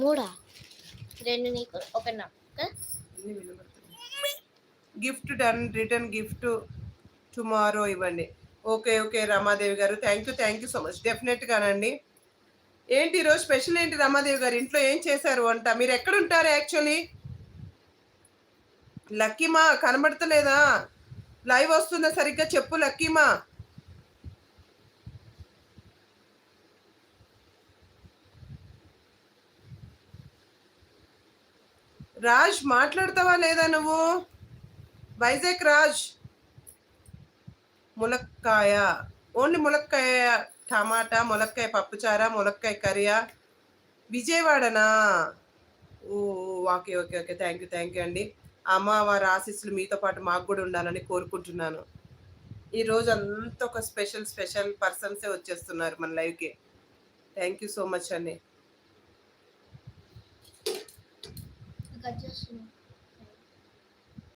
మూడా? 2 నీకు, 1 నాకు. Gift done, return gift tomorrow ఇవ్వండి. ఓకే ఓకే రమాదేవి గారు, థ్యాంక్ యూ సో మచ్. డెఫినెట్గానండి. ఏంటి ఈరోజు స్పెషల్ ఏంటి రమాదేవి గారు? ఇంట్లో ఏం చేశారు వంట? మీరు ఎక్కడ ఉంటారు యాక్చువల్లీ? లక్కీమా కనబడతలేదా? లైవ్ వస్తుందా సరిగ్గా చెప్పు లక్కీమా. రాజ్ మాట్లాడతావా లేదా నువ్వు? వైజాగ్ రాజ్. ములక్కాయ, ఓన్లీ ములక్కాయ, టమాటా, ములక్కాయ పప్పుచారా, ములక్కాయ కర్రీయా? విజయవాడనా? Oh okay okay okay thank you అండి. అమ్మవారి ఆశీస్సులు మీతో పాటు మాకు కూడా ఉండాలని కోరుకుంటున్నాను. ఈరోజు అంతా ఒక స్పెషల్ పర్సన్సే వచ్చేస్తున్నారు మన లైవ్కి. థ్యాంక్ యూ సో మచ్ అండి.